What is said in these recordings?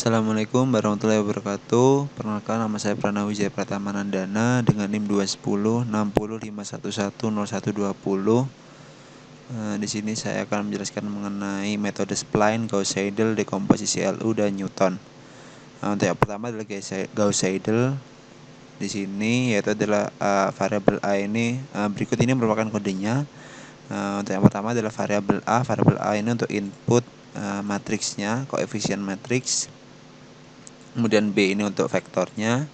Assalamualaikum warahmatullahi wabarakatuh. Perkenalkan, nama saya Pranawi Jaya Pratama Nandana dengan NIM 2106051110120. Di sini saya akan menjelaskan mengenai metode spline, Gauss-Seidel, dekomposisi LU dan Newton. Untuk yang pertama adalah Gauss-Seidel. Di sini yaitu adalah variabel A ini berikut ini merupakan kodenya. Untuk yang pertama adalah variabel A. Variabel A ini untuk input matriksnya, koefisien matriks. Kemudian B ini untuk vektornya.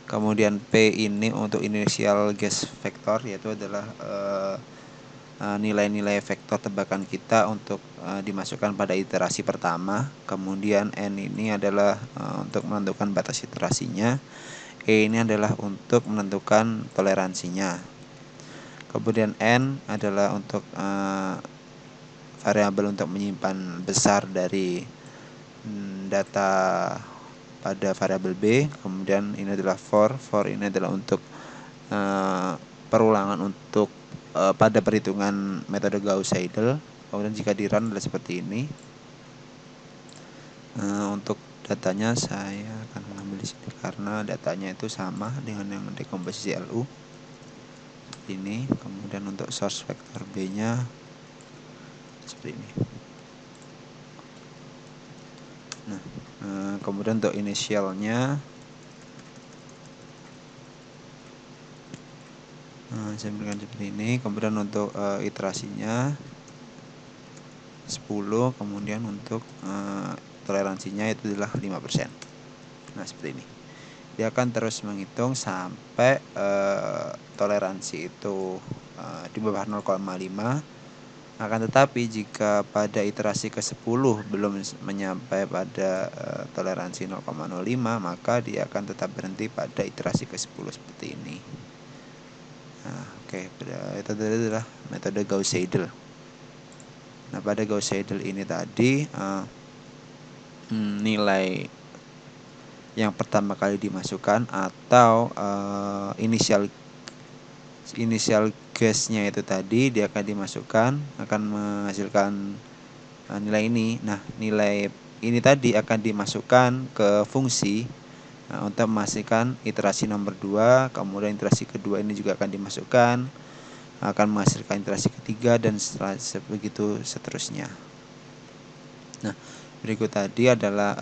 Kemudian P ini untuk inisial guess vektor, yaitu adalah nilai-nilai vektor tebakan kita untuk dimasukkan pada iterasi pertama. Kemudian N ini adalah untuk menentukan batas iterasinya. E ini adalah untuk menentukan toleransinya. Kemudian N adalah untuk variabel untuk menyimpan besar dari data pada variabel B. Kemudian ini adalah for ini adalah untuk perulangan untuk pada perhitungan metode Gauss-Seidel. Kemudian jika di run adalah seperti ini. Untuk datanya saya akan mengambil di sini karena datanya itu sama dengan yang dekomposisi LU ini. Kemudian untuk source vektor B nya seperti ini. Nah, kemudian untuk inisialnya saya berikan seperti ini. Kemudian untuk iterasinya 10, kemudian untuk toleransinya itu adalah 5%. Nah, seperti ini. Dia akan terus menghitung sampai toleransi itu di bawah 0,5. Akan tetapi jika pada iterasi ke-10 belum menyampai pada toleransi 0,05, maka dia akan tetap berhenti pada iterasi ke-10 seperti ini. Nah, oke, itu adalah metode Gauss-Seidel. Nah, pada Gauss-Seidel ini tadi nilai yang pertama kali dimasukkan atau inisial guess-nya itu tadi dia akan dimasukkan, akan menghasilkan nilai ini. Nah, nilai ini tadi akan dimasukkan ke fungsi untuk memastikan iterasi nomor 2, kemudian iterasi kedua ini juga akan dimasukkan, akan menghasilkan iterasi ketiga dan begitu seterusnya. Nah, berikut tadi adalah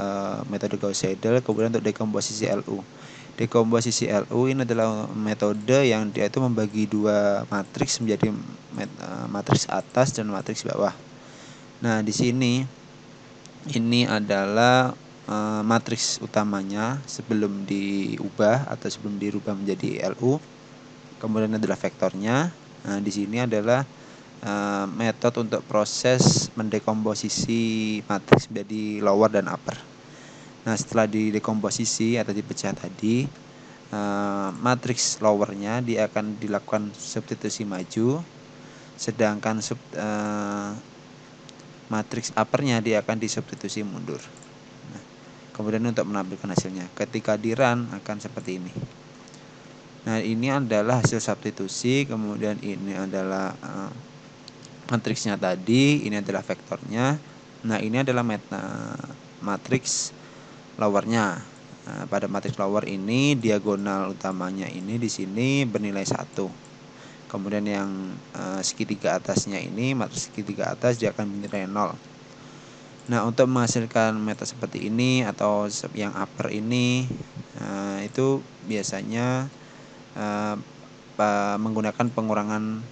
metode Gauss-Seidel. Kemudian untuk dekomposisi LU. Dekomposisi LU ini adalah metode yang dia itu membagi dua matriks menjadi matriks atas dan matriks bawah. Nah, di sini ini adalah matriks utamanya sebelum diubah atau sebelum dirubah menjadi LU. Kemudian adalah vektornya. Nah, di sini adalah metode untuk proses mendekomposisi matriks menjadi lower dan upper. Nah, setelah didekomposisi atau dipecah tadi, matriks lowernya dia akan dilakukan substitusi maju, sedangkan matriks uppernya dia akan disubstitusi mundur. Nah, kemudian untuk menampilkan hasilnya, ketika di run akan seperti ini. Nah, ini adalah hasil substitusi. Kemudian ini adalah matriksnya tadi, ini adalah vektornya. Nah, ini adalah matriks lowernya. Nah, pada matriks lower ini diagonal utamanya ini di sini bernilai 1. Kemudian yang segitiga atasnya ini, matriks segitiga atas dia akan bernilai 0. Nah, untuk menghasilkan metode seperti ini atau yang upper ini itu biasanya menggunakan pengurangan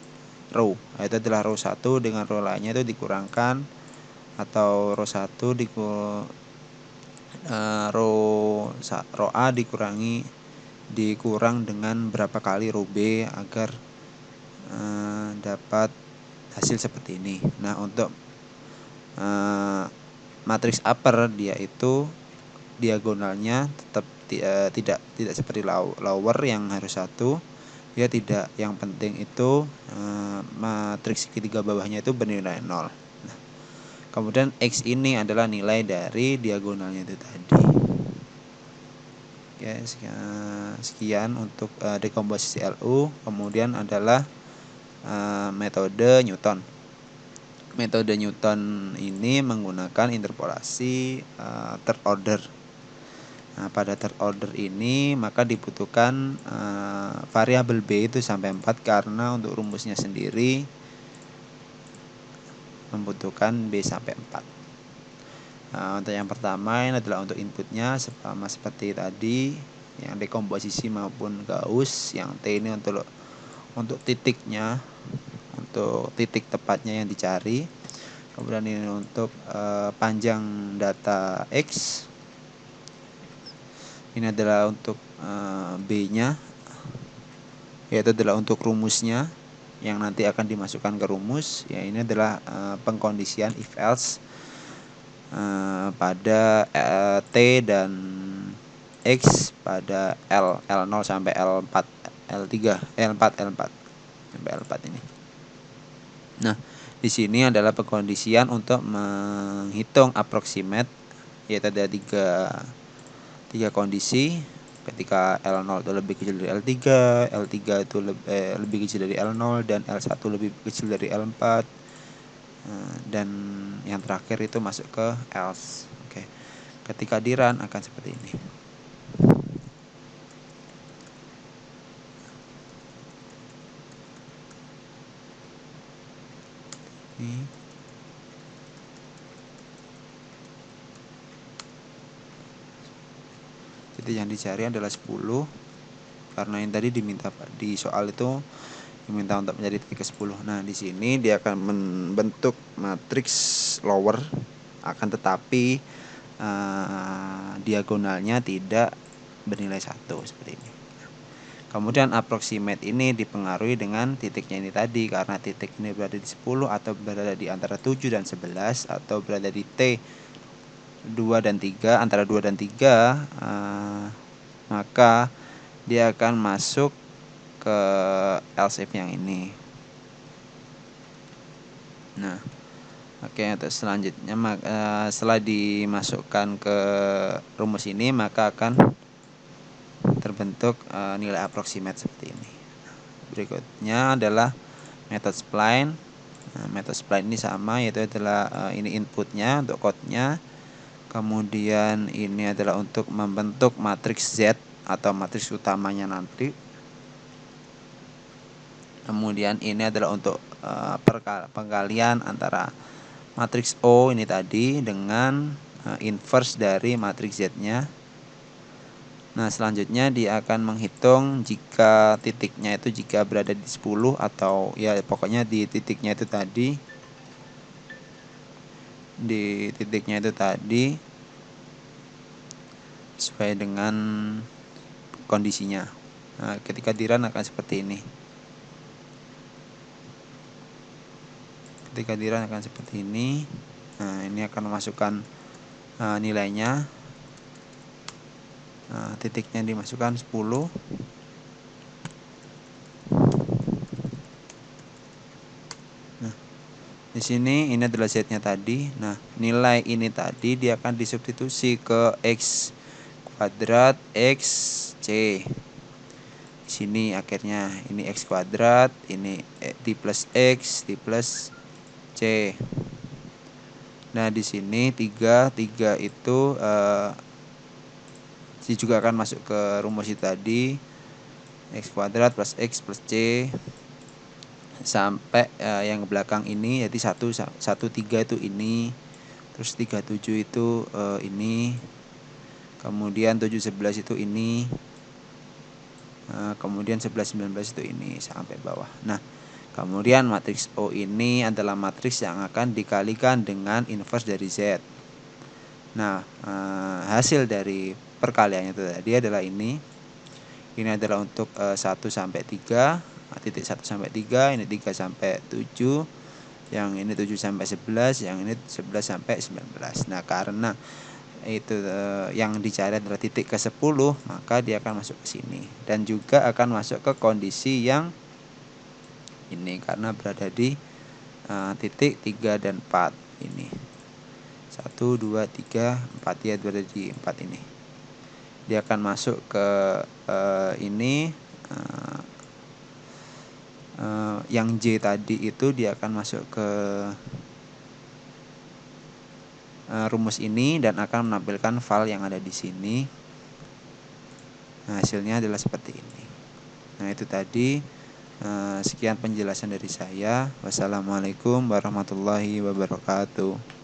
row. Itu adalah row 1 dengan row lainnya itu dikurangkan, atau row 1 row A dikurang dengan berapa kali row B agar dapat hasil seperti ini. Nah, untuk matriks upper dia itu diagonalnya tetap tidak seperti lower yang harus 1. Ya tidak, yang penting itu matriks segitiga bawahnya itu bernilai 0. Nah, kemudian X ini adalah nilai dari diagonalnya itu tadi. Oke, sekian untuk dekomposisi LU. Kemudian adalah metode Newton. Metode Newton ini menggunakan interpolasi third order. Nah, pada third order ini maka dibutuhkan variabel B itu sampai 4 karena untuk rumusnya sendiri membutuhkan B sampai 4. Nah, untuk yang pertama ini adalah untuk inputnya sama seperti tadi, yang dekomposisi maupun Gauss. Yang T ini untuk titiknya, untuk titik tepatnya yang dicari. Kemudian ini untuk panjang data X. Ini adalah untuk B-nya, yaitu adalah untuk rumusnya yang nanti akan dimasukkan ke rumus. Ya, ini adalah pengkondisian if else pada T dan X pada L0 sampai L4, L3, L4 sampai L4 ini. Nah, di sini adalah pengkondisian untuk menghitung approximate, yaitu ada tiga kondisi. Ketika L0 itu lebih kecil dari L3, L3 itu lebih kecil dari L0, dan L1 lebih kecil dari L4, dan yang terakhir itu masuk ke else. Oke. Ketika di run akan seperti ini. Jadi yang dicari adalah 10, karena yang tadi diminta di soal itu diminta untuk menjadi titik ke-10. Nah, di sini dia akan membentuk matriks lower, akan tetapi diagonalnya tidak bernilai 1 seperti ini. Kemudian approximate ini dipengaruhi dengan titiknya ini tadi, karena titik ini berada di 10 atau berada di antara 7 dan 11 atau berada di T 2 dan 3, antara 2 dan 3, maka dia akan masuk ke else if yang ini. Nah, oke, untuk selanjutnya setelah dimasukkan ke rumus ini maka akan terbentuk nilai approximate seperti ini. Berikutnya adalah method spline. Nah, method spline ini sama, yaitu adalah ini inputnya untuk code-nya. Kemudian ini adalah untuk membentuk matriks Z atau matriks utamanya nanti. Kemudian ini adalah untuk pengkalian antara matriks O ini tadi dengan inverse dari matriks Z-nya. Nah, selanjutnya dia akan menghitung jika titiknya itu jika berada di 10 atau ya pokoknya di titiknya itu tadi. Di titiknya itu tadi sesuai dengan kondisinya. Nah, ketika di run akan seperti ini. Ketika di run akan seperti ini. Nah, ini akan memasukkan nilainya. Nah, titiknya dimasukkan 10. Nah, di sini ini adalah Z-nya tadi. Nah, nilai ini tadi dia akan disubstitusi ke X kuadrat X C. Di sini akhirnya ini X kuadrat, ini D plus X, D plus C. Nah, di sini 3 itu juga akan masuk ke rumus itu tadi, X kuadrat plus X plus C sampai yang ke belakang ini, jadi 1 3 itu ini, terus 37 itu ini, kemudian 7 11 itu ini, kemudian 11 19 itu ini sampai bawah. Nah, kemudian matriks O ini adalah matriks yang akan dikalikan dengan inverse dari Z. Nah, hasil dari perkaliannya itu tadi adalah ini. Ini adalah untuk 1 sampai 3, titik 1 sampai 3, ini 3 sampai 7, yang ini 7 sampai 11, yang ini 11 sampai 19. Nah, karena itu yang dicari adalah titik ke-10, maka dia akan masuk ke sini dan juga akan masuk ke kondisi yang ini karena berada di titik 3 dan 4 ini. 1 2 3 4, dia berada di 4 ini. Dia akan masuk ke ini yang J tadi itu dia akan masuk ke rumus ini dan akan menampilkan file yang ada di sini. Nah, hasilnya adalah seperti ini. Nah, itu tadi sekian penjelasan dari saya. Wassalamualaikum warahmatullahi wabarakatuh.